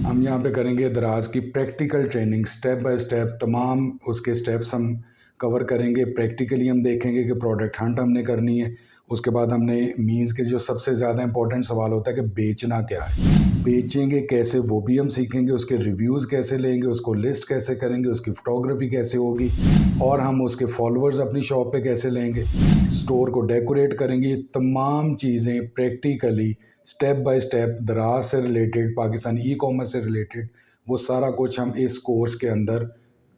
हम यहाँ पे करेंगे दराज की practical training, step by step तमाम उसके स्टेप्स हम कवर करेंगे। प्रैक्टिकली हम देखेंगे कि प्रोडक्ट हंट हमने करनी है। उसके बाद हमने मीन्स के जो सबसे ज़्यादा इंपॉर्टेंट सवाल होता है कि बेचना क्या है, बेचेंगे कैसे वो भी हम सीखेंगे। उसके रिव्यूज़ कैसे लेंगे, उसको लिस्ट कैसे करेंगे, उसकी फ़ोटोग्राफी कैसे होगी, और हम उसके फॉलोअर्स अपनी शॉप पे कैसे लेंगे, स्टोर को डेकोरेट करेंगे। ये तमाम चीज़ें प्रैक्टिकली स्टेप बाय स्टेप दराज से रिलेटेड, पाकिस्तानी ई कॉमर्स से रिलेटेड, वो सारा कुछ हम इस कोर्स के अंदर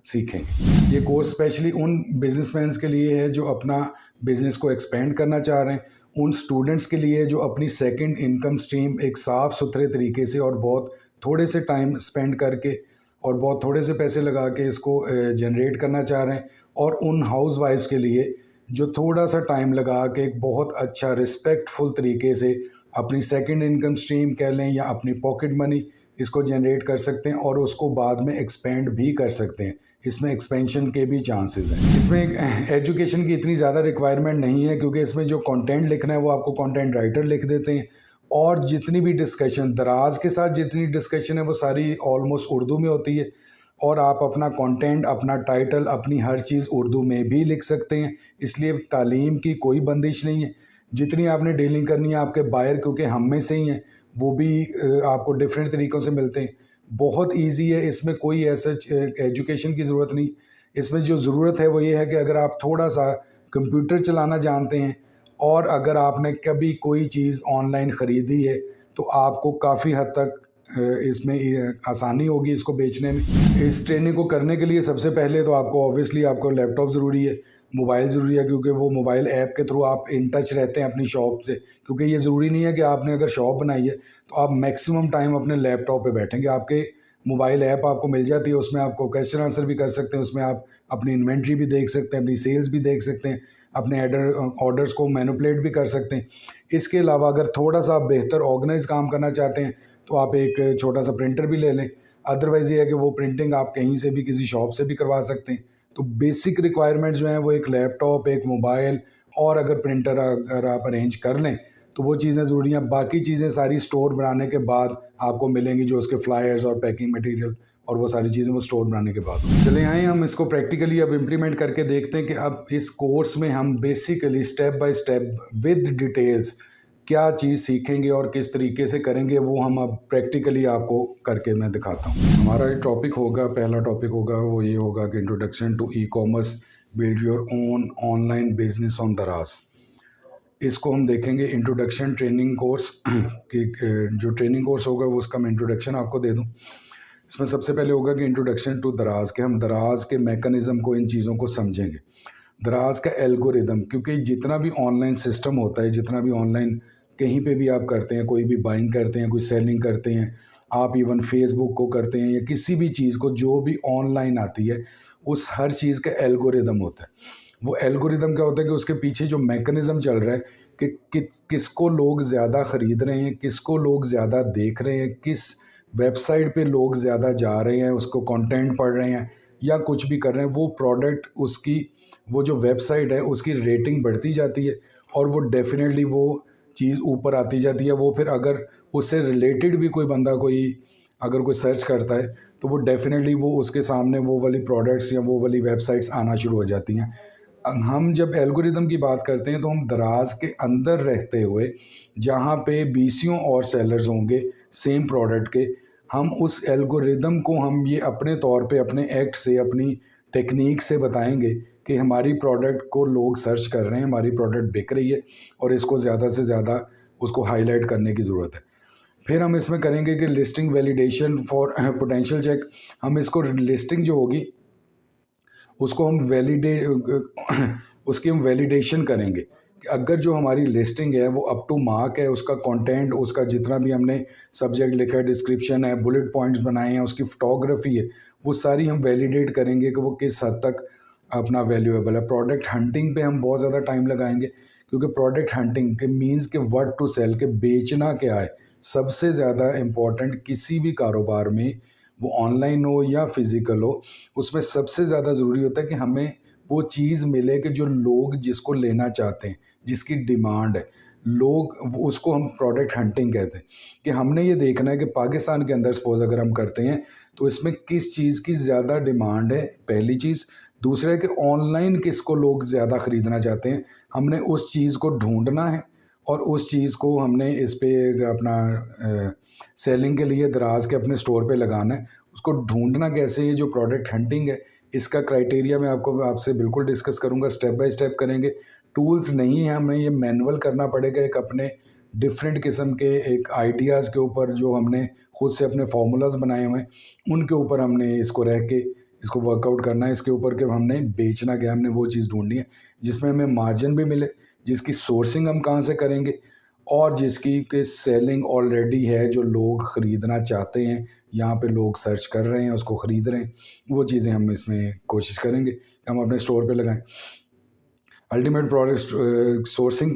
सीखेंगे। ये कोर्स स्पेशली उन बिजनेसमैन के लिए है जो अपना बिज़नेस को एक्सपेंड करना चाह रहे हैं, उन स्टूडेंट्स के लिए जो अपनी सेकंड इनकम स्ट्रीम एक साफ़ सुथरे तरीके से और बहुत थोड़े से टाइम स्पेंड करके और बहुत थोड़े से पैसे लगा के इसको जनरेट करना चाह रहे हैं, और उन हाउस वाइफ्स के लिए जो थोड़ा सा टाइम लगा के एक बहुत अच्छा रिस्पेक्टफुल तरीके से अपनी सेकंड इनकम स्ट्रीम कह लें या अपनी पॉकेट मनी इसको जनरेट कर सकते हैं और उसको बाद में एक्सपेंड भी कर सकते हैं। इसमें एक्सपेंशन के भी चांसेस हैं। इसमें एजुकेशन की इतनी ज़्यादा रिक्वायरमेंट नहीं है, क्योंकि इसमें जो कंटेंट लिखना है वो आपको कंटेंट राइटर लिख देते हैं, और जितनी भी डिस्कशन दराज के साथ जितनी डिस्कशन है वो सारी ऑलमोस्ट उर्दू में होती है, और आप अपना कंटेंट, अपना टाइटल, अपनी हर चीज़ उर्दू में भी लिख सकते हैं। इसलिए तालीम की कोई बंदिश नहीं है। जितनी आपने डीलिंग करनी है, आपके बायर क्योंकि हम में से ही हैं, वो भी आपको डिफरेंट तरीक़ों से मिलते हैं। बहुत ईज़ी है, इसमें कोई ऐसा एजुकेशन की ज़रूरत नहीं। इसमें जो ज़रूरत है वो ये है कि अगर आप थोड़ा-सा कंप्यूटर चलाना जानते हैं और अगर आपने कभी कोई चीज़ ऑनलाइन ख़रीदी है, तो आपको काफ़ी हद तक इसमें आसानी होगी इसको बेचने में। इस ट्रेनिंग को करने के लिए सबसे पहले तो आपको ऑब्वियसली आपको लैपटॉप ज़रूरी है, मोबाइल ज़रूरी है, क्योंकि वो मोबाइल ऐप के थ्रू आप इन टच रहते हैं अपनी शॉप से। क्योंकि ये ज़रूरी नहीं है कि आपने अगर शॉप बनाई है तो आप मैक्सिमम टाइम अपने लैपटॉप पे बैठेंगे। आपके मोबाइल ऐप आपको मिल जाती है, उसमें आपको क्वेश्चन आंसर भी कर सकते हैं, उसमें आप अपनी इन्वेंट्री भी देख सकते हैं, अपनी सेल्स भी देख सकते हैं, अपने ऑर्डर्स को मैनिपुलेट भी कर सकते हैं। इसके अलावा अगर थोड़ा-सा आप बेहतर ऑर्गेनाइज़ काम करना चाहते हैं तो आप एक छोटा-सा प्रिंटर भी ले लें। अदरवाइज़ ये है कि वो प्रिंटिंग आप कहीं से भी किसी शॉप से भी करवा सकते हैं। तो बेसिक रिक्वायरमेंट जो है वो एक लैपटॉप, एक मोबाइल, और अगर प्रिंटर अगर आप अरेंज कर लें तो वो चीज़ें ज़रूरी हैं। बाकी चीज़ें सारी स्टोर बनाने के बाद आपको मिलेंगी, जो उसके फ्लायर्स और पैकिंग मटेरियल और वो सारी चीज़ें वो स्टोर बनाने के बाद। चले आएँ हम इसको प्रैक्टिकली अब इम्प्लीमेंट करके देखते हैं कि अब इस कोर्स में हम basically step by step with details क्या चीज़ सीखेंगे और किस तरीके से करेंगे, वो हम अब प्रैक्टिकली आपको करके मैं दिखाता हूँ। हमारा एक टॉपिक होगा, पहला टॉपिक होगा वो ये होगा कि introduction to e commerce, build your own online business on Daraz. इसको हम देखेंगे इंट्रोडक्शन ट्रेनिंग कोर्स कि जो ट्रेनिंग कोर्स होगा वो उसका मैं इंट्रोडक्शन आपको दे दूँ। इसमें सबसे पहले होगा कि इंट्रोडक्शन टू दराज, के हम दराज के मैकेनिज़्म को, इन चीज़ों को समझेंगे। दराज का एल्गोरिदम, क्योंकि जितना भी ऑनलाइन सिस्टम होता है, जितना भी ऑनलाइन कहीं पे भी आप करते हैं, कोई भी बाइंग करते हैं, कोई सेलिंग करते हैं, आप इवन फेसबुक को करते हैं या किसी भी चीज़ को जो भी ऑनलाइन आती है, उस हर चीज़ का एल्गोरिदम होता है। वो एल्गोरिदम क्या होता है कि उसके पीछे जो मैकेनिज़्म चल रहा है कि किसको लोग ज़्यादा ख़रीद रहे हैं, किसको लोग ज़्यादा देख रहे हैं, किस वेबसाइट पे लोग ज़्यादा जा रहे हैं, उसको कंटेंट पढ़ रहे हैं या कुछ भी कर रहे हैं, वो प्रोडक्ट उसकी वो जो वेबसाइट है उसकी रेटिंग बढ़ती जाती है और वो डेफिनेटली वो चीज़ ऊपर आती जाती है। वो फिर अगर उससे रिलेटेड भी कोई बंदा अगर कोई सर्च करता है तो वो डेफिनेटली वो उसके सामने वो वाली प्रोडक्ट्स या वो वाली वेबसाइट्स आना शुरू हो जाती हैं। हम जब एल्गोरिदम की बात करते हैं तो हम दराज के अंदर रहते हुए, जहाँ पे बीसियों और सेलर्स होंगे सेम प्रोडक्ट के, हम उस एल्गोरिदम को हम ये अपने तौर पे अपने एक्ट से, अपनी टेक्निक से बताएंगे कि हमारी प्रोडक्ट को लोग सर्च कर रहे हैं, हमारी प्रोडक्ट बिक रही है और इसको ज़्यादा से ज़्यादा उसको हाईलाइट करने की ज़रूरत है। फिर हम इसमें करेंगे कि listing validation for potential check. हम इसको लिस्टिंग जो होगी उसको हम उसकी हम वैलिडेशन करेंगे कि अगर जो हमारी लिस्टिंग है वो अप टू मार्क है, उसका कंटेंट, उसका जितना भी हमने सब्जेक्ट लिखा है, डिस्क्रिप्शन है, बुलेट पॉइंट्स बनाए हैं, उसकी फोटोग्राफी है, वो सारी हम वैलिडेट करेंगे कि वो किस हद तक अपना वैल्यूएबल है। प्रोडक्ट हंटिंग पे हम बहुत ज़्यादा टाइम लगाएंगे, क्योंकि प्रोडक्ट हंटिंग के मीन्स के व्हाट टू सेल, के बेचना क्या है, सबसे ज़्यादा इम्पॉर्टेंट किसी भी कारोबार में, वो ऑनलाइन हो या फिज़िकल हो, उसमें सबसे ज़्यादा ज़रूरी होता है कि हमें वो चीज़ मिले कि जो लोग जिसको लेना चाहते हैं, जिसकी डिमांड है। उसको हम प्रोडक्ट हंटिंग कहते हैं कि हमने ये देखना है कि पाकिस्तान के अंदर सपोज अगर हम करते हैं तो इसमें किस चीज़ की ज़्यादा डिमांड है, पहली चीज़। दूसरा है कि ऑनलाइन किसको लोग ज़्यादा ख़रीदना चाहते हैं, हमने उस चीज़ को ढूंढना है और उस चीज़ को हमने इस पे अपना सेलिंग के लिए दराज के अपने स्टोर पे लगाना है। उसको ढूंढना कैसे, ये जो प्रोडक्ट हंटिंग है इसका क्राइटेरिया मैं आपसे बिल्कुल डिस्कस करूँगा, स्टेप बाय स्टेप करेंगे। टूल्स नहीं है, हमें ये मैनुअल करना पड़ेगा, एक अपने डिफरेंट किस्म के एक आइडियाज़ के ऊपर जो हमने खुद से अपने फार्मूलाज बनाए हुए हैं उनके ऊपर हमने इसको रह के इसको वर्कआउट करना है। इसके ऊपर कि हमने बेचना क्या है, हमने वो चीज़ ढूंढनी है जिसमें हमें मार्जिन भी मिले, जिसकी सोर्सिंग हम कहाँ से करेंगे और जिसकी के सेलिंग ऑलरेडी है, जो लोग ख़रीदना चाहते हैं, यहाँ पे लोग सर्च कर रहे हैं, उसको ख़रीद रहे हैं, वो चीज़ें हम इसमें कोशिश करेंगे कि हम अपने स्टोर पे लगाएं। अल्टीमेट प्रोडक्ट सोर्सिंग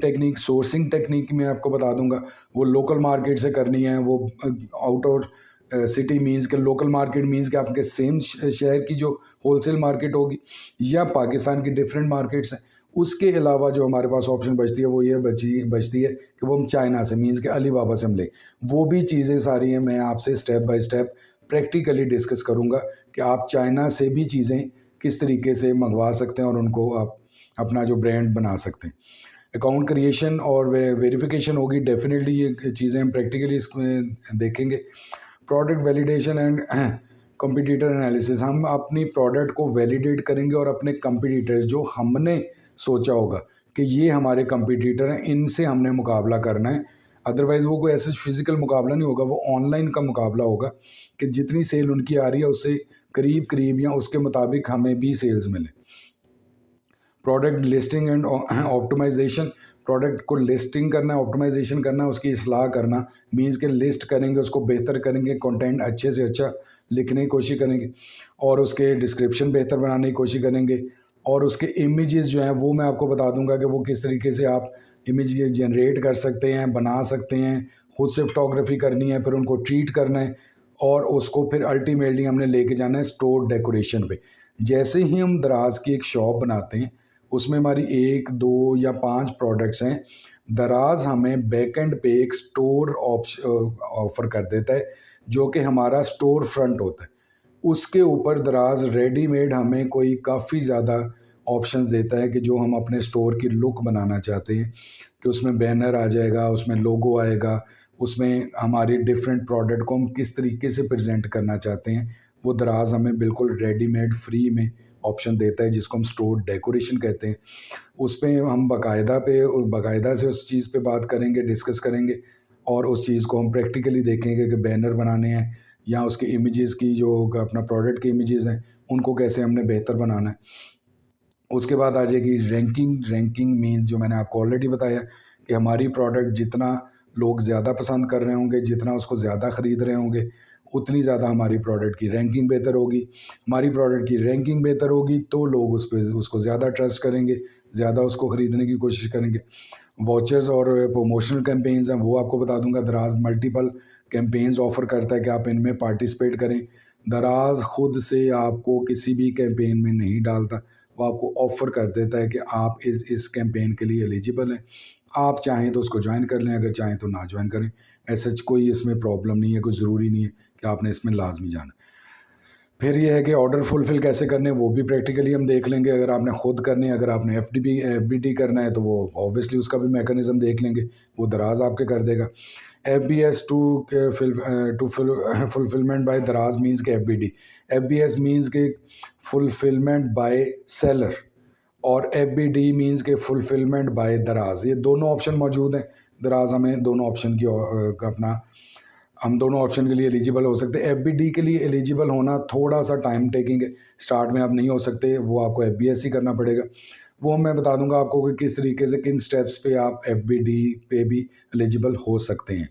टेक्निक मैं आपको बता दूंगा, वो लोकल मार्केट से करनी है, वो आउट और सिटी मीन्स के लोकल मार्केट मीन्स कि आपके सेम शहर की जो होलसेल मार्केट होगी या पाकिस्तान की डिफरेंट मार्केट्स हैं। उसके अलावा जो हमारे पास ऑप्शन बचती है वो ये बचती है कि वो हम चाइना से मीन्स के अली बाबा से हम ले, वो भी चीज़ें सारी हैं मैं आपसे step by step practically discuss करूँगा कि आप चाइना से भी चीज़ें किस तरीके से मंगवा सकते हैं और उनको आप अपना जो ब्रांड बना सकते हैं। अकाउंट क्रिएशन और वेरिफिकेशन होगी, डेफिनेटली ये चीज़ें हम प्रैक्टिकली इसमें देखेंगे। Product validation and competitor analysis, हम अपनी प्रोडक्ट को वैलिडेट करेंगे और अपने कंपटीटर्स जो हमने सोचा होगा कि ये हमारे कंपटीटर हैं, इनसे हमने मुकाबला करना है। अदरवाइज़ वो कोई ऐसा फिज़िकल मुकाबला नहीं होगा, वो ऑनलाइन का मुकाबला होगा कि जितनी सेल उनकी आ रही है उससे करीब करीब या उसके मुताबिक हमें भी सेल्स मिले। Product listing and optimisation, product को लिस्टिंग करना है, ऑप्टिमाइजेशन करना है, उसकी इस्लाह करना मीन्स के लिस्ट करेंगे, उसको बेहतर करेंगे, कंटेंट अच्छे से अच्छा लिखने की कोशिश करेंगे और उसके डिस्क्रिप्शन बेहतर बनाने की कोशिश करेंगे और उसके इमेजेस जो हैं वो मैं आपको बता दूंगा कि वो किस तरीके से आप इमेज जनरेट कर सकते हैं, बना सकते हैं। खुद से फोटोग्राफी करनी है, फिर उनको ट्रीट करना है और उसको फिर अल्टीमेटली हमने लेके जाना है स्टोर डेकोरेशन पे। जैसे ही हम दराज की एक शॉप बनाते हैं उसमें हमारी 1, 2 या 5 प्रोडक्ट्स हैं, दराज हमें बैक एंड पे एक स्टोर ऑफर कर देता है जो कि हमारा स्टोर फ्रंट होता है। उसके ऊपर दराज रेडीमेड हमें कोई काफ़ी ज़्यादा ऑप्शंस देता है कि जो हम अपने स्टोर की लुक बनाना चाहते हैं कि उसमें बैनर आ जाएगा, उसमें लोगो आएगा, उसमें हमारी डिफरेंट प्रोडक्ट को हम किस तरीके से प्रेजेंट करना चाहते हैं, वो दराज हमें बिल्कुल रेडीमेड फ्री में ऑप्शन देता है जिसको हम स्टोर डेकोरेशन कहते हैं। उस पर हम बाकायदा से उस चीज़ पे बात करेंगे, डिस्कस करेंगे और उस चीज़ को हम प्रैक्टिकली देखेंगे कि बैनर बनाने हैं या उसके इमेजेस की जो अपना प्रोडक्ट के इमेजेस हैं उनको कैसे हमने बेहतर बनाना है। उसके बाद आ जाएगी रैंकिंग मीन्स जो मैंने आपको ऑलरेडी बताया कि हमारी प्रोडक्ट जितना लोग ज़्यादा पसंद कर रहे होंगे, जितना उसको ज़्यादा ख़रीद रहे होंगे, उतनी ज़्यादा हमारी प्रोडक्ट की रैंकिंग बेहतर होगी। हमारी प्रोडक्ट की रैंकिंग बेहतर होगी तो लोग उसको ज़्यादा ट्रस्ट करेंगे, ज़्यादा उसको ख़रीदने की कोशिश करेंगे। वाउचर्स और प्रमोशनल कैंपेन्स हैं वो आपको बता दूंगा। दराज मल्टीपल कैंपेन्स ऑफ़र करता है कि आप इनमें पार्टिसिपेट करें। दराज खुद से आपको किसी भी कैंपेन में नहीं डालता, वो आपको ऑफ़र कर देता है कि आप इस कैंपेन के लिए एलिजिबल हैं, आप चाहें तो उसको ज्वाइन कर लें, अगर चाहें तो ना ज्वाइन करें। ऐसा कोई इसमें प्रॉब्लम नहीं है, कोई ज़रूरी नहीं है कि आपने इसमें लाजमी जाना। फिर ये है कि ऑर्डर फुलफ़िल कैसे करने, वो भी प्रैक्टिकली हम देख लेंगे। अगर आपने खुद करने है, अगर आपने एफबीटी करना है तो वो ऑब्वियसली उसका भी मैकेनिज़्म देख लेंगे, वो दराज आपके कर देगा। एफबीएस टू फुलफिलमेंट बाय दराज मीन्स के एफबीएस मीन्स के फुलफिलमेंट बाय सेलर और एफबीडी मीन्स के फुलफिलमेंट बाय दराज। ये दोनों ऑप्शन मौजूद हैं। दराज हमें दोनों ऑप्शन की हम दोनों ऑप्शन के लिए एलिजिबल हो सकते हैं। एफबीडी के लिए एलिजिबल होना थोड़ा सा टाइम टेकिंग है, स्टार्ट में आप नहीं हो सकते, वो आपको एफबीएस ही करना पड़ेगा। वो मैं बता दूंगा आपको कि किस तरीके से किन स्टेप्स पे आप एफबीडी पे भी एलिजिबल हो सकते हैं।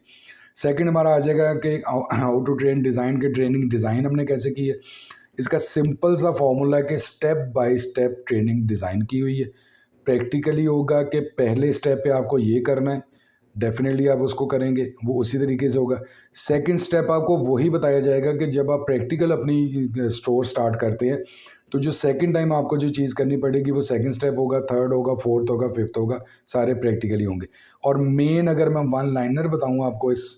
सेकंड हमारा आ जाएगा कि हाउ टू ट्रेन डिज़ाइन के ट्रेनिंग डिज़ाइन हमने कैसे की है। इसका सिंपल सा फॉर्मूला है कि step by step training design की हुई है। प्रैक्टिकली होगा कि पहले स्टेप पे आपको ये करना है, डेफिनेटली आप उसको करेंगे, वो उसी तरीके से होगा। सेकंड स्टेप आपको वही बताया जाएगा कि जब आप प्रैक्टिकल अपनी स्टोर स्टार्ट करते हैं, तो जो सेकंड टाइम आपको जो चीज़ करनी पड़ेगी वो सेकंड स्टेप होगा, थर्ड होगा, फोर्थ होगा, फिफ्थ होगा, सारे प्रैक्टिकली होंगे। और मेन अगर मैं वन लाइनर बताऊँ आपको, इस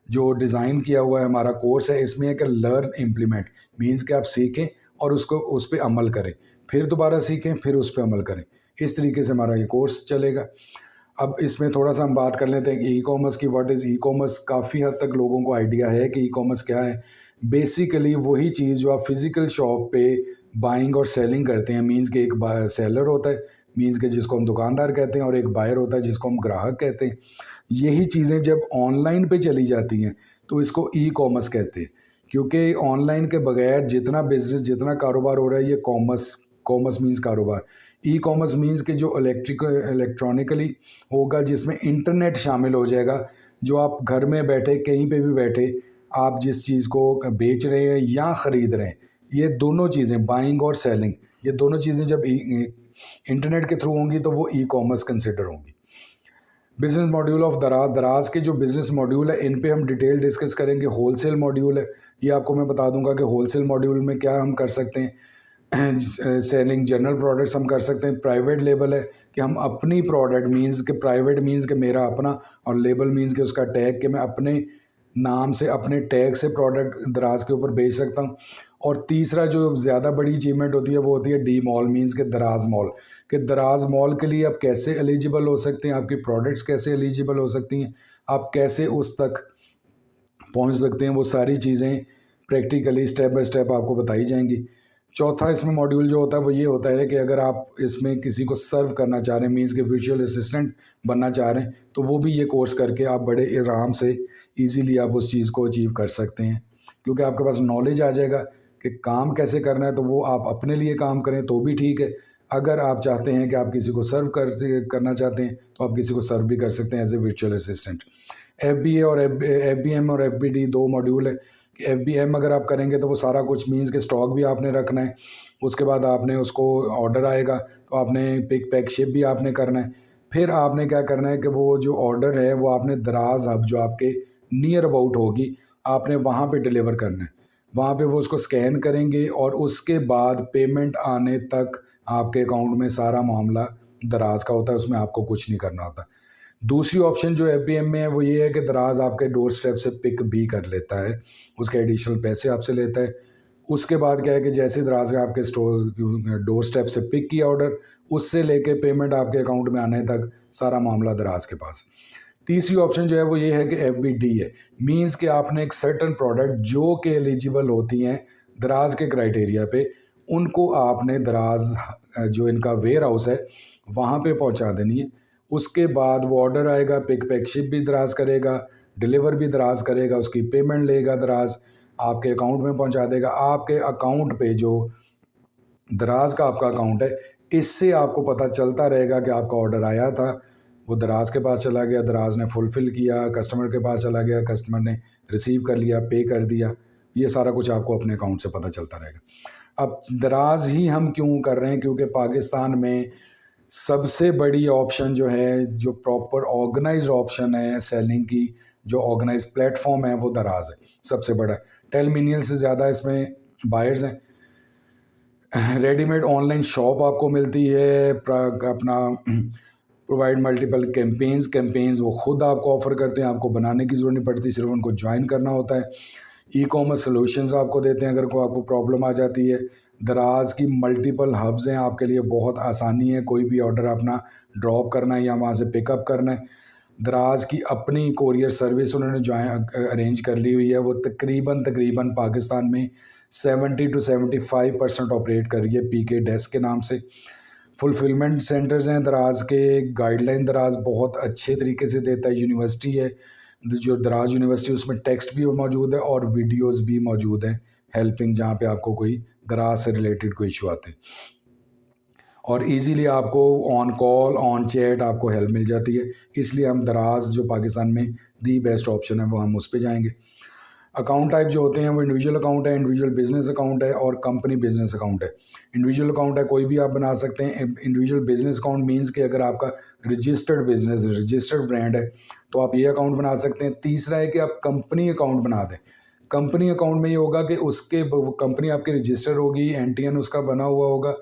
जो डिज़ाइन किया हुआ है हमारा कोर्स है, इसमें है कि लर्न इम्प्लीमेंट, मीन्स कि आप सीखें और उसको उस पे अमल करें, फिर दोबारा सीखें, फिर उस पे अमल करें। इस तरीके से हमारा ये कोर्स चलेगा। अब इसमें थोड़ा सा हम बात कर लेते हैं कि ई कॉमर्स की, व्हाट इज़ ई कॉमर्स। काफ़ी हद तक लोगों को आइडिया है कि ई कॉमर्स क्या है। बेसिकली वही चीज़ जो आप फिज़िकल शॉप पे बाइंग और सेलिंग करते हैं, मीन्स कि एक सेलर होता है, मीन्स कि जिसको हम दुकानदार कहते हैं, और एक बायर होता है जिसको हम ग्राहक कहते हैं। यही चीज़ें जब ऑनलाइन पे चली जाती हैं तो इसको ई कॉमर्स कहते हैं, क्योंकि ऑनलाइन के बगैर जितना बिजनेस, जितना कारोबार हो रहा है, ये कॉमर्स, कॉमर्स मीन्स कारोबार। ई कॉमर्स मीन्स कि जो इलेक्ट्रॉनिकली होगा, जिसमें इंटरनेट शामिल हो जाएगा, जो आप घर में बैठे कहीं पे भी बैठे आप जिस चीज़ को बेच रहे हैं या ख़रीद रहे हैं, ये दोनों चीज़ें, बाइंग और सेलिंग, ये दोनों चीज़ें जब इंटरनेट के थ्रू होंगी तो वो ई कॉमर्स कंसिडर होंगी। बिजनेस मॉड्यूल ऑफ दराज, दराज के जो बिजनेस मॉड्यूल है इन पे हम डिटेल डिस्कस करेंगे। होलसेल मॉड्यूल है, ये आपको मैं बता दूंगा कि होलसेल मॉड्यूल में क्या हम कर सकते हैं। सेलिंग जनरल प्रोडक्ट्स हम कर सकते हैं। प्राइवेट लेबल है कि हम अपनी प्रोडक्ट, मींस के प्राइवेट मींस के मेरा अपना, और लेबल मींस के उसका टैग, कि मैं अपने नाम से, अपने टैग से प्रोडक्ट दराज के ऊपर बेच सकता हूँ। और तीसरा जो ज़्यादा बड़ी अचीवमेंट होती है वो होती है डी मॉल, मींस के दराज मॉल, कि दराज मॉल के लिए आप कैसे एलिजिबल हो सकते हैं, आपकी प्रोडक्ट्स कैसे एलिजिबल हो सकती हैं, आप कैसे उस तक पहुंच सकते हैं, वो सारी चीज़ें प्रैक्टिकली स्टेप बाय स्टेप आपको बताई जाएंगी। चौथा इसमें मॉड्यूल जो होता है वो ये होता है कि अगर आप इसमें किसी को सर्व करना चाह रहे हैं, मीन्स के वर्चुअल असिस्टेंट बनना चाह रहे हैं, तो वो भी ये कोर्स करके आप बड़े आराम से ईजीली आप उस चीज़ को अचीव कर सकते हैं, क्योंकि आपके पास नॉलेज आ जाएगा कि काम कैसे करना है। तो वो आप अपने लिए काम करें तो भी ठीक है, अगर आप चाहते हैं कि आप किसी को सर्व करना चाहते हैं तो आप किसी को सर्व भी कर सकते हैं as a virtual assistant. FBA और FBM और FBD दो मॉड्यूल है। FBM अगर आप करेंगे तो वो सारा कुछ, मीन्स के स्टॉक भी आपने रखना है, उसके बाद आपने उसको ऑर्डर आएगा तो आपने पिक पैक शिप भी आपने करना है। फिर आपने क्या करना है कि वो जो ऑर्डर है वो आपने दराज हब जो आपके नियर अबाउट होगी, आपने वहाँ पे डिलीवर करना है। वहाँ पे वो उसको स्कैन करेंगे और उसके बाद पेमेंट आने तक आपके अकाउंट में सारा मामला दराज का होता है, उसमें आपको कुछ नहीं करना होता। दूसरी ऑप्शन जो FBM में है वो ये है कि दराज आपके डोर स्टेप से पिक भी कर लेता है, उसके एडिशनल पैसे आपसे लेता है। उसके बाद क्या है कि जैसे दराज ने आपके डोर स्टेप से पिक किया ऑर्डर, उससे लेके पेमेंट आपके अकाउंट में आने तक सारा मामला दराज के पास। तीसरी ऑप्शन जो है वो ये है कि FBD है, मीन्स कि आपने एक सर्टन प्रोडक्ट जो कि एलिजिबल होती हैं दराज के क्राइटेरिया पे, उनको आपने दराज जो इनका वेयर हाउस है वहाँ पे पहुँचा देनी है। उसके बाद वो ऑर्डर आएगा, पिक पैक शिप भी दराज करेगा, डिलीवर भी दराज करेगा, उसकी पेमेंट लेगा दराज, आपके अकाउंट में पहुंचा देगा। आपके अकाउंट पे जो दराज का आपका अकाउंट है, इससे आपको पता चलता रहेगा कि आपका ऑर्डर आया था, वो दराज के पास चला गया, दराज ने फुलफ़िल किया, कस्टमर के पास चला गया, कस्टमर ने रिसीव कर लिया, पे कर दिया। ये सारा कुछ आपको अपने अकाउंट से पता चलता रहेगा। अब दराज ही हम क्यों कर रहे हैं, क्योंकि पाकिस्तान में सबसे बड़ी ऑप्शन जो है, जो प्रॉपर ऑर्गेनाइज्ड ऑप्शन है सेलिंग की, जो ऑर्गेनाइज्ड प्लेटफॉर्म है, वो दराज है सबसे बड़ा। 10 मिलियन से ज़्यादा इसमें बायर्स हैं। रेडीमेड ऑनलाइन शॉप आपको मिलती है, अपना प्रोवाइड मल्टीपल कैंपेन्स वो खुद आपको ऑफर करते हैं, आपको बनाने की ज़रूरत नहीं पड़ती, सिर्फ उनको ज्वाइन करना होता है। ई कॉमर्स सोल्यूशंस आपको देते हैं अगर कोई आपको प्रॉब्लम आ जाती है। दराज की मल्टीपल हब्स हैं, आपके लिए बहुत आसानी है कोई भी ऑर्डर अपना ड्रॉप करना है या वहाँ से पिकअप करना है। दराज की अपनी कोरियर सर्विस उन्होंने अरेंज कर ली हुई है, वो तकरीबन पाकिस्तान में 70 to 75% ऑपरेट कर रही है PK डेस्क के नाम से। फुलफिलमेंट सेंटर्स हैं दराज के, गाइडलाइन दराज बहुत अच्छे तरीके से देता है। यूनिवर्सिटी है जो दराज यूनिवर्सिटी, उसमें टेक्स्ट भी मौजूद है और वीडियोस भी मौजूद हैं हेल्पिंग, जहाँ पे आपको कोई दराज से रिलेटेड कोई इशू आते हैं और इजीली आपको ऑन कॉल ऑन चैट आपको हेल्प मिल जाती है। इसलिए हम दराज जो पाकिस्तान में दी बेस्ट ऑप्शन है वो हम उस पर जाएंगे। अकाउंट टाइप जो होते हैं वो इंडिविजुअल अकाउंट है, इंडिविजुअल बिजनेस अकाउंट है और कंपनी बिजनेस अकाउंट है। इंडिविजुअल अकाउंट है कोई भी आप बना सकते हैं। इंडिविजुअल बिजनेस अकाउंट मीन्स कि अगर आपका रजिस्टर्ड बिजनेस, रजिस्टर्ड ब्रांड है तो आप ये अकाउंट बना सकते हैं। तीसरा है कि आप कंपनी अकाउंट बना दें। कंपनी अकाउंट में ये होगा कि उसके कंपनी आपकी रजिस्टर होगी, एनटीएन उसका बना हुआ होगा,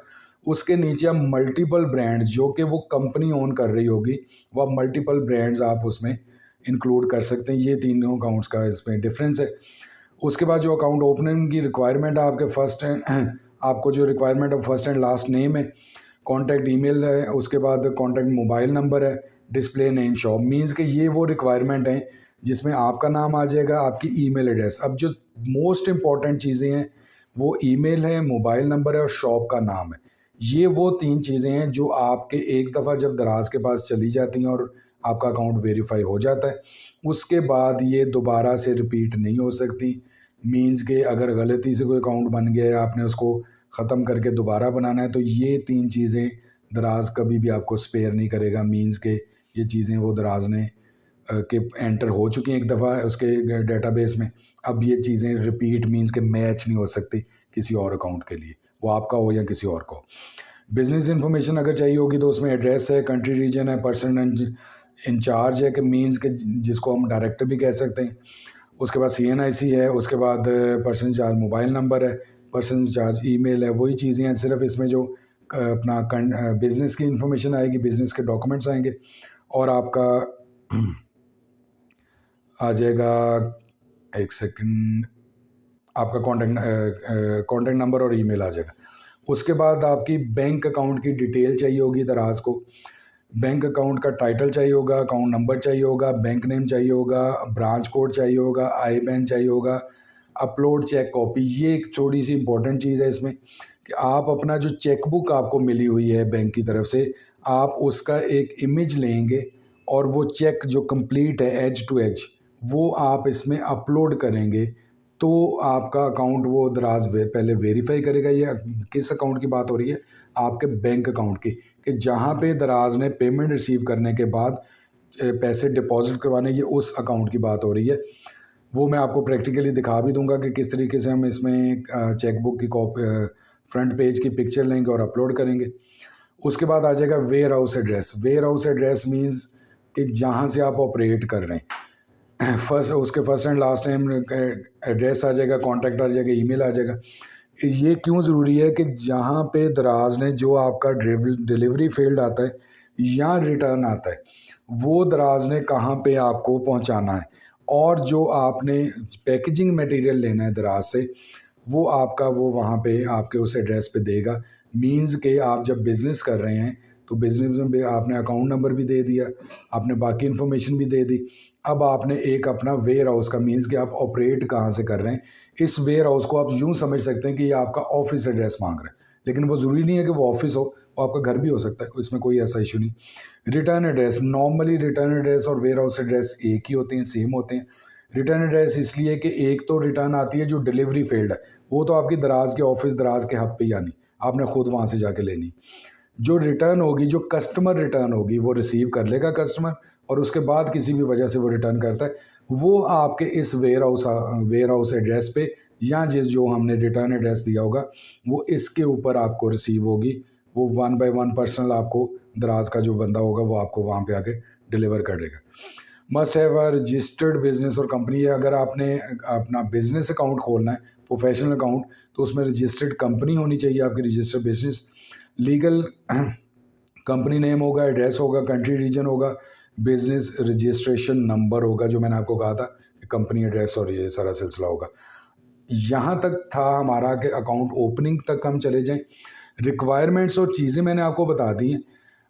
उसके नीचे आप मल्टीपल ब्रांड्स जो कि वो कंपनी ओन कर रही होगी, वो आप मल्टीपल ब्रांड्स आप उसमें इंक्लूड कर सकते हैं। ये तीनों अकाउंट्स का इसमें डिफरेंस है। उसके बाद जो अकाउंट ओपनिंग की रिक्वायरमेंट है आपके फर्स्ट एंड आपको जो रिक्वायरमेंट है फर्स्ट एंड लास्ट नेम है, कॉन्टैक्ट ईमेल है, उसके बाद कॉन्टैक्ट मोबाइल नंबर है, डिस्प्ले नेम शॉप। मीन्स कि ये वो रिक्वायरमेंट हैं जिसमें आपका नाम आ जाएगा, आपकी ईमेल एड्रेस। अब जो मोस्ट इम्पॉर्टेंट चीज़ें हैं वो ईमेल है, मोबाइल नंबर है और शॉप का नाम है। ये वो 3 चीज़ें हैं जो आपके एक दफ़ा जब दराज के पास चली जाती हैं और आपका अकाउंट वेरीफाई हो जाता है, उसके बाद ये दोबारा से रिपीट नहीं हो सकती। मीन्स के अगर गलती से कोई अकाउंट बन गया है, आपने उसको ख़त्म करके दोबारा बनाना है, तो ये 3 चीज़ें दराज कभी भी आपको स्पेयर नहीं करेगा। मीन्स के ये चीज़ें वो दराज ने के एंटर हो चुकी हैं एक दफ़ा उसके डेटाबेस में। अब ये चीज़ें रिपीट मीन्स के मैच नहीं हो सकती किसी और अकाउंट के लिए, वो आपका हो या किसी और का हो। बिज़नेस इन्फॉर्मेशन अगर चाहिए होगी तो उसमें एड्रेस है, कंट्री रीजन है, पर्सन इंचार्ज है कि मीन्स के जिसको हम डायरेक्टर भी कह सकते हैं। उसके बाद CNIC है, उसके बाद पर्सन इंचार्ज मोबाइल नंबर है, पर्सन इंचार्ज ईमेल है। वही चीज़ें हैं, सिर्फ इसमें जो अपना बिज़नेस की इन्फॉर्मेशन आएगी, बिज़नेस के डॉक्यूमेंट्स आएंगे और आपका आ जाएगा, एक सेकंड, आपका कॉन्टैक्ट नंबर और ईमेल आ जाएगा। उसके बाद आपकी बैंक अकाउंट की डिटेल चाहिए होगी दराज को। बैंक अकाउंट का टाइटल चाहिए होगा, अकाउंट नंबर चाहिए होगा, बैंक नेम चाहिए होगा, ब्रांच कोड चाहिए होगा, IBAN चाहिए होगा, अपलोड चेक कॉपी। ये एक थोड़ी सी इंपॉर्टेंट चीज़ है इसमें कि आप अपना जो चेकबुक आपको मिली हुई है बैंक की तरफ से, आप उसका एक इमेज लेंगे और वो चेक जो कंप्लीट है एज टू एज वो आप इसमें अपलोड करेंगे तो आपका अकाउंट वो दराज पहले वेरीफाई करेगा। ये किस अकाउंट की बात हो रही है? आपके बैंक अकाउंट की, कि जहाँ पे दराज ने पेमेंट रिसीव करने के बाद पैसे डिपॉजिट करवाने, ये उस अकाउंट की बात हो रही है। वो मैं आपको प्रैक्टिकली दिखा भी दूंगा कि किस तरीके से हम इसमें चेकबुक की कॉपी फ्रंट पेज की पिक्चर लेंगे और अपलोड करेंगे। उसके बाद आ जाएगा warehouse address. Warehouse address means कि जहाँ से आप ऑपरेट कर रहे हैं, उसके first and last name address आ जाएगा, कॉन्टैक्ट आ जाएगा, ईमेल आ जाएगा। ये क्यों ज़रूरी है कि जहाँ पे दराज ने जो आपका डिलीवरी फील्ड आता है या रिटर्न आता है, वो दराज ने कहाँ पे आपको पहुँचाना है और जो आपने पैकेजिंग मटेरियल लेना है दराज से, वो आपका वो वहाँ पे आपके उस एड्रेस पे देगा। मीन्स के आप जब बिज़नेस कर रहे हैं तो बिज़नेस में आपने अकाउंट नंबर भी दे दिया, आपने बाकी इन्फॉर्मेशन भी दे दी। अब आपने एक अपना वेयर हाउस का, मीन्स कि आप ऑपरेट कहाँ से कर रहे हैं, इस वेयर हाउस को आप यूँ समझ सकते हैं कि ये आपका ऑफिस एड्रेस मांग रहा है। लेकिन वो ज़रूरी नहीं है कि वो ऑफिस हो, वो आपका घर भी हो सकता है, इसमें कोई ऐसा इशू नहीं। Return address, normally return address और वेयर हाउस एड्रेस एक ही होते हैं, सेम होते हैं। रिटर्न एड्रेस इसलिए कि एक तो रिटर्न आती है जो डिलीवरी फील्ड है, वो तो आपकी दराज के ऑफिस, दराज के हब पे ही आनी, आपने खुद वहाँ से जाके लेनी। जो रिटर्न होगी, जो कस्टमर रिटर्न होगी, वो रिसीव कर लेगा कस्टमर और उसके बाद किसी भी वजह से वो रिटर्न करता है, वो आपके इस वेयर हाउस एड्रेस पे या जो हमने रिटर्न एड्रेस दिया होगा वो इसके ऊपर आपको रिसीव होगी। वो 1 बाय 1 पर्सनल आपको दराज का जो बंदा होगा वो आपको वहाँ पे आके डिलीवर कर देगा। Must have a registered business और कंपनी है। अगर आपने अपना बिजनेस अकाउंट खोलना है, प्रोफेशनल अकाउंट, तो उसमें रजिस्टर्ड कंपनी होनी चाहिए आपकी, registered business. Legal company name होगा, एड्रेस होगा, कंट्री रीजन होगा, बिजनेस रजिस्ट्रेशन नंबर होगा, जो मैंने आपको कहा था कि कंपनी एड्रेस और ये सारा सिलसिला होगा। यहाँ तक था हमारा कि अकाउंट ओपनिंग तक हम चले जाएं। रिक्वायरमेंट्स और चीज़ें मैंने आपको बता दी हैं।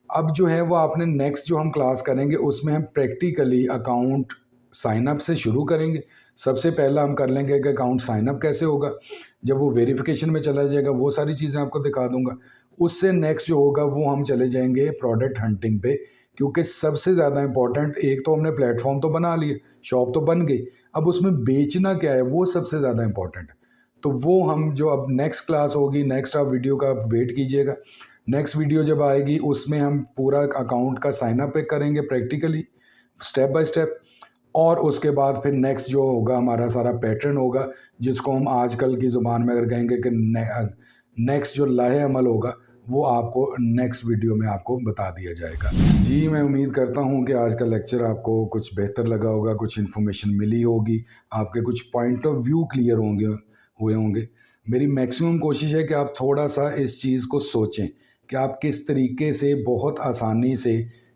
अब जो है वो आपने नेक्स्ट जो हम क्लास करेंगे उसमें हम प्रैक्टिकली अकाउंट साइनअप से शुरू करेंगे। सबसे पहला हम कर लेंगे कि अकाउंट साइनअप कैसे होगा। जब वो वेरिफिकेशन में चला जाएगा वो सारी चीज़ें आपको दिखा दूंगा। उससे नेक्स्ट जो होगा वो हम चले जाएंगे प्रोडक्ट हंटिंग पे, क्योंकि सबसे ज़्यादा इंपॉर्टेंट, एक तो हमने प्लेटफॉर्म तो बना लिए, शॉप तो बन गई, अब उसमें बेचना क्या है वो सबसे ज़्यादा इंपॉर्टेंट है। तो वो हम जो अब नेक्स्ट क्लास होगी, नेक्स्ट आप वीडियो का आप वेट कीजिएगा। नेक्स्ट वीडियो जब आएगी उसमें हम पूरा अकाउंट का साइनअप करेंगे प्रैक्टिकली, स्टेप बाय स्टेप। और उसके बाद फिर नेक्स्ट जो होगा हमारा सारा पैटर्न होगा, जिसको हम आजकल की ज़ुबान में अगर कहेंगे कि नेक्स्ट जो लाहे अमल होगा वो आपको नेक्स्ट वीडियो में आपको बता दिया जाएगा। जी, मैं उम्मीद करता हूँ कि आज का लेक्चर आपको कुछ बेहतर लगा होगा, कुछ इन्फॉर्मेशन मिली होगी, आपके कुछ पॉइंट ऑफ व्यू क्लियर हुए होंगे। मेरी मैक्सिमम कोशिश है कि आप थोड़ा-सा इस चीज़ को सोचें कि आप किस तरीके से बहुत आसानी से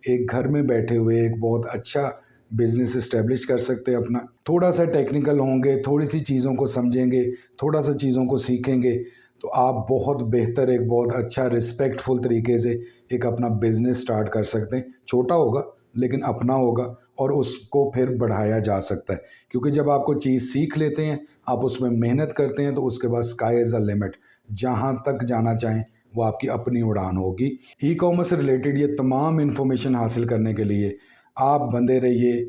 एक घर में बैठे हुए एक बहुत अच्छा बिज़नेस इस्टेब्लिश कर सकते हैं अपना। थोड़ा-सा टेक्निकल होंगे, थोड़ी-सी चीज़ों को समझेंगे, थोड़ा-सा चीज़ों को सीखेंगे, तो आप बहुत बेहतर एक बहुत अच्छा रिस्पेक्टफुल तरीके से एक अपना बिज़नेस स्टार्ट कर सकते हैं। छोटा होगा लेकिन अपना होगा और उसको फिर बढ़ाया जा सकता है। क्योंकि जब आपको चीज़ सीख लेते हैं, आप उसमें मेहनत करते हैं, तो उसके बाद स्काई इज़ द लिमिट। जहाँ तक जाना चाहें वो आपकी अपनी उड़ान होगी। ई-कॉमर्स से रिलेटेड ये तमाम इन्फॉर्मेशन हासिल करने के लिए आप बंधे रहिए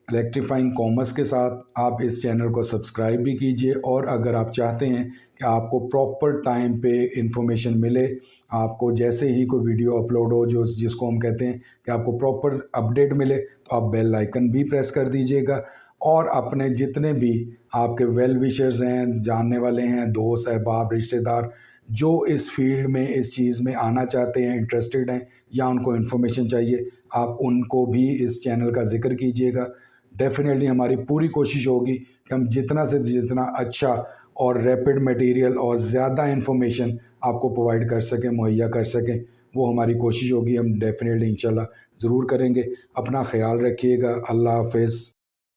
इलेक्ट्रीफाइंग कॉमर्स के साथ। आप इस चैनल को सब्सक्राइब भी कीजिए और अगर आप चाहते हैं कि आपको प्रॉपर टाइम पे इंफॉर्मेशन मिले, आपको जैसे ही कोई वीडियो अपलोड हो जो जिसको हम कहते हैं कि आपको प्रॉपर अपडेट मिले, तो आप बेल आइकन भी प्रेस कर दीजिएगा। और अपने जितने भी आपके वेल विशर्स हैं, जानने वाले हैं, दोस्त अहबाब रिश्तेदार जो इस फील्ड में इस चीज़ में आना चाहते हैं, इंटरेस्टेड हैं या उनको इन्फॉर्मेशन चाहिए, आप उनको भी इस चैनल का ज़िक्र कीजिएगा। डेफ़िनेटली हमारी पूरी कोशिश होगी कि हम जितना से जितना अच्छा और रैपिड मटेरियल और ज़्यादा इन्फॉर्मेशन आपको प्रोवाइड कर सकें, मुहैया कर सकें, वो हमारी कोशिश होगी। हम डेफ़िनेटली इंशाल्लाह ज़रूर करेंगे। अपना ख़्याल रखिएगा। अल्लाह हाफ़िज़।